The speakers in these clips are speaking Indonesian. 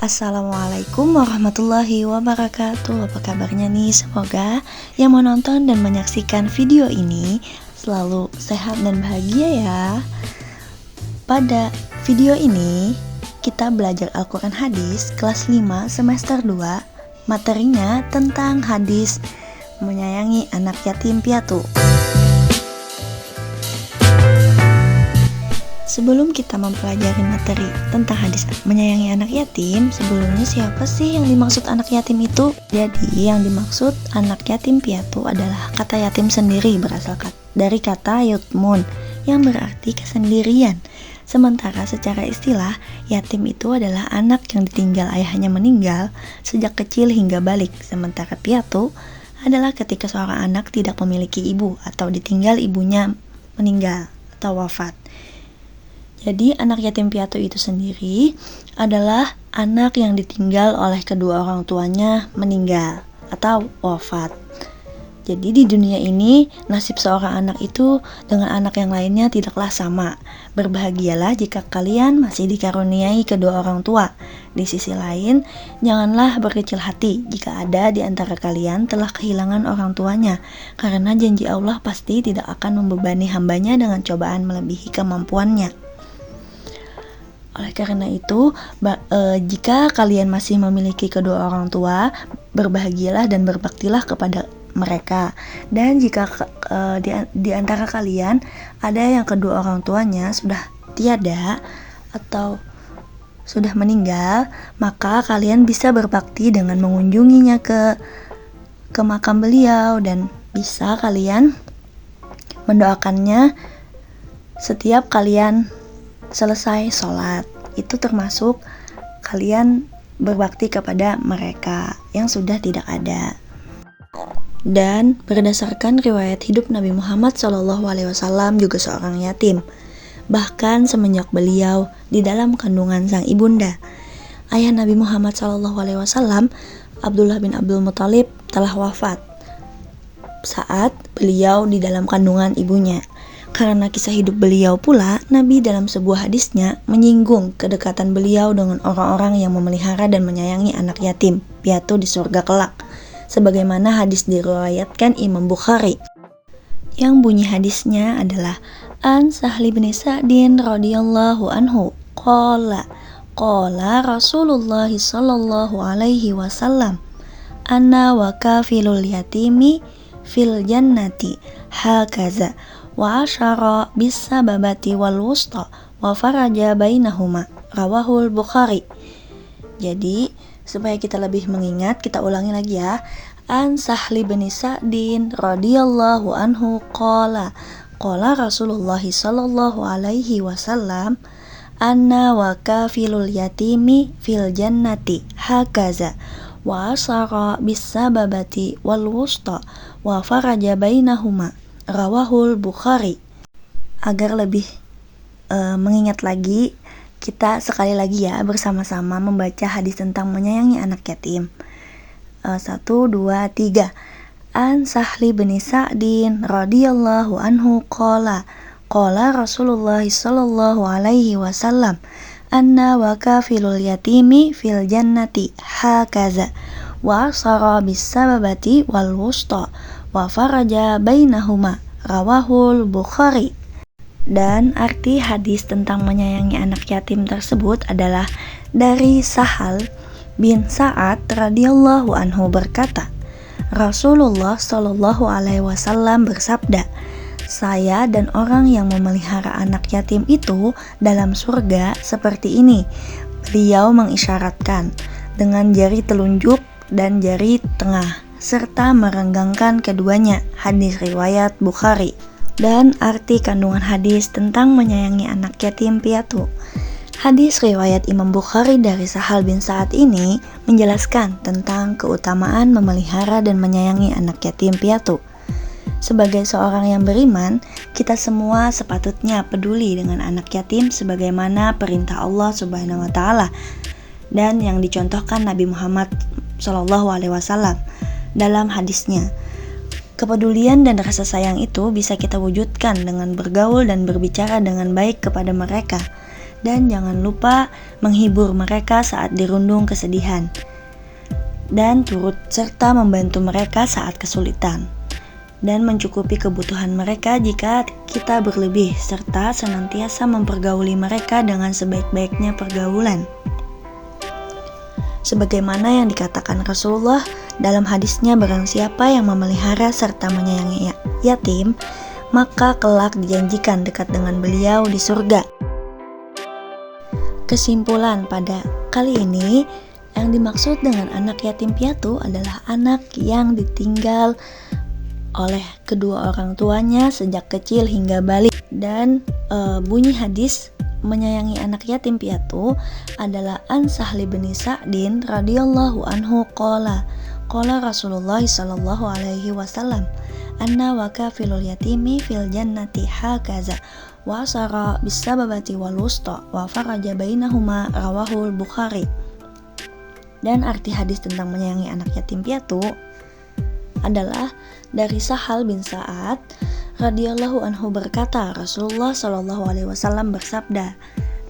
Assalamualaikum warahmatullahi wabarakatuh. Apa kabarnya nih? Semoga yang menonton dan menyaksikan video ini selalu sehat dan bahagia ya. Pada video ini kita belajar Al-Quran Hadis kelas 5 semester 2. Materinya tentang hadis menyayangi anak yatim piatu. Sebelum kita mempelajari materi tentang hadis menyayangi anak yatim, sebelumnya siapa sih yang dimaksud anak yatim itu? Jadi yang dimaksud anak yatim piatu adalah kata yatim sendiri berasal dari kata yutmun yang berarti kesendirian. Sementara secara istilah, yatim itu adalah anak yang ditinggal ayahnya meninggal sejak kecil hingga balik. Sementara piatu adalah ketika seorang anak tidak memiliki ibu atau ditinggal ibunya meninggal atau wafat. Jadi anak yatim piatu itu sendiri adalah anak yang ditinggal oleh kedua orang tuanya meninggal atau wafat. Jadi di dunia ini nasib seorang anak itu dengan anak yang lainnya tidaklah sama. Berbahagialah jika kalian masih dikaruniai kedua orang tua. Di sisi lain, janganlah berkecil hati jika ada di antara kalian telah kehilangan orang tuanya, karena janji Allah pasti tidak akan membebani hambanya dengan cobaan melebihi kemampuannya. Oleh karena itu, jika kalian masih memiliki kedua orang tua, berbahagialah dan berbaktilah kepada mereka. Dan jika di antara kalian ada yang kedua orang tuanya sudah tiada atau sudah meninggal, maka kalian bisa berbakti dengan mengunjunginya ke makam beliau, dan bisa kalian mendoakannya setiap kalian selesai sholat. Itu termasuk kalian berbakti kepada mereka yang sudah tidak ada. Dan berdasarkan riwayat hidup Nabi Muhammad SAW juga seorang yatim. Bahkan semenjak beliau di dalam kandungan sang ibunda, ayah Nabi Muhammad SAW, Abdullah bin Abdul Muthalib, telah wafat saat beliau di dalam kandungan ibunya. Karena kisah hidup beliau pula, Nabi dalam sebuah hadisnya menyinggung kedekatan beliau dengan orang-orang yang memelihara dan menyayangi anak yatim piatu di surga kelak, sebagaimana hadis diriwayatkan Imam Bukhari. Yang bunyi hadisnya adalah An Sahli bin Sa'din radhiyallahu anhu qala Rasulullah sallallahu alaihi wasallam anna wa kafilul yatimi fil jannati hakaza wa asyara bisababati wal wusta wa faraja bainahuma, rawahul Bukhari. Jadi supaya kita lebih mengingat, kita ulangi lagi ya. An Sahli bin Sa'din radhiyallahu anhu qala Rasulullah sallallahu alaihi wasallam anna wa kafilul yatimi fil jannati hakaza wa asyara bisababati wal wusta wa faraja bainahuma, rawahul Bukhari. Agar lebih mengingat lagi, kita sekali lagi ya bersama-sama membaca hadis tentang menyayangi anak yatim. 1, 2, 3. An Sahli bin Sa'din radhiyallahu anhu qala Rasulullah sallallahu alaihi wasallam anna wa kafilul yatimi fil jannati hakaza wa asara bisababati wal wusta wa faraja bainahuma, rawahul Bukhari. Dan arti hadis tentang menyayangi anak yatim tersebut adalah dari Sahal bin Sa'ad radhiyallahu anhu berkata, Rasulullah sallallahu alaihi wasallam bersabda, saya dan orang yang memelihara anak yatim itu dalam surga seperti ini. Beliau mengisyaratkan dengan jari telunjuk dan jari tengah serta merenggangkan keduanya. Hadis riwayat Bukhari. Dan arti kandungan hadis tentang menyayangi anak yatim piatu. Hadis riwayat Imam Bukhari dari Sahal bin Sa'ad ini menjelaskan tentang keutamaan memelihara dan menyayangi anak yatim piatu. Sebagai seorang yang beriman, kita semua sepatutnya peduli dengan anak yatim sebagaimana perintah Allah Subhanahu wa taala dan yang dicontohkan Nabi Muhammad SAW dalam hadisnya. Kepedulian dan rasa sayang itu bisa kita wujudkan dengan bergaul dan berbicara dengan baik kepada mereka, Dan jangan lupa menghibur mereka saat dirundung kesedihan, dan turut serta membantu mereka saat kesulitan, dan mencukupi kebutuhan mereka jika kita berlebih, serta senantiasa mempergauli mereka dengan sebaik-baiknya pergaulan. Sebagaimana yang dikatakan Rasulullah dalam hadisnya, barang siapa yang memelihara serta menyayangi yatim, maka kelak dijanjikan dekat dengan beliau di surga. Kesimpulan pada kali ini, yang dimaksud dengan anak yatim piatu adalah anak yang ditinggal oleh kedua orang tuanya sejak kecil hingga balik. Dan bunyi hadis menyayangi anak yatim piatu adalah an Sahli bin Sa'din radhiyallahu anhu qala Rasulullah sallallahu alaihi wasallam anna wa kafilul yatimi fil jannati hakaza wa asara bisababati wal wusta wa faraja bainahuma, rawahul Bukhari. Dan arti hadis tentang menyayangi anak yatim piatu adalah dari Sahal bin Sa'ad radhiyallahu anhu berkata, Rasulullah sallallahu alaihi wasallam bersabda,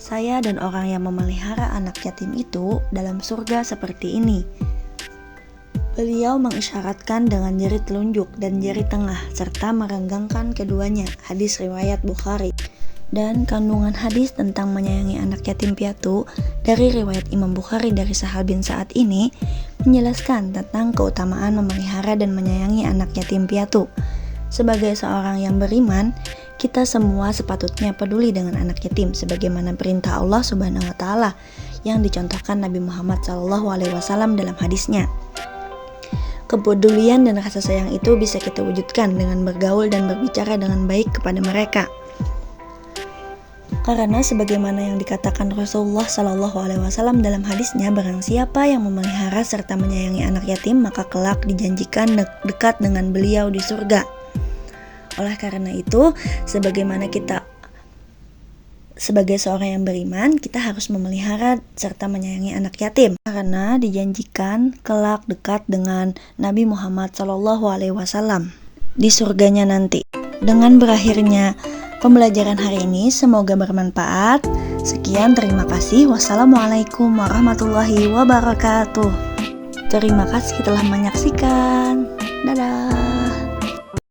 saya dan orang yang memelihara anak yatim itu dalam surga seperti ini. Beliau mengisyaratkan dengan jari telunjuk dan jari tengah serta merenggangkan keduanya. Hadis riwayat Bukhari. Dan kandungan hadis tentang menyayangi anak yatim piatu dari riwayat Imam Bukhari dari Sahal bin Sa'ad ini menjelaskan tentang keutamaan memelihara dan menyayangi anak yatim piatu. Sebagai seorang yang beriman, kita semua sepatutnya peduli dengan anak yatim sebagaimana perintah Allah Subhanahu wa taala yang dicontohkan Nabi Muhammad SAW dalam hadisnya. Kepedulian dan rasa sayang itu bisa kita wujudkan dengan bergaul dan berbicara dengan baik kepada mereka. Karena sebagaimana yang dikatakan Rasulullah SAW dalam hadisnya, barang siapa yang memelihara serta menyayangi anak yatim, maka kelak dijanjikan dekat dengan beliau di surga. Oleh karena itu, sebagaimana kita sebagai seorang yang beriman, kita harus memelihara serta menyayangi anak yatim karena dijanjikan kelak dekat dengan Nabi Muhammad SAW di surganya nanti. Dengan berakhirnya pembelajaran hari ini, semoga bermanfaat. Sekian, terima kasih. Wassalamualaikum warahmatullahi wabarakatuh. Terima kasih telah menyaksikan. Dadah.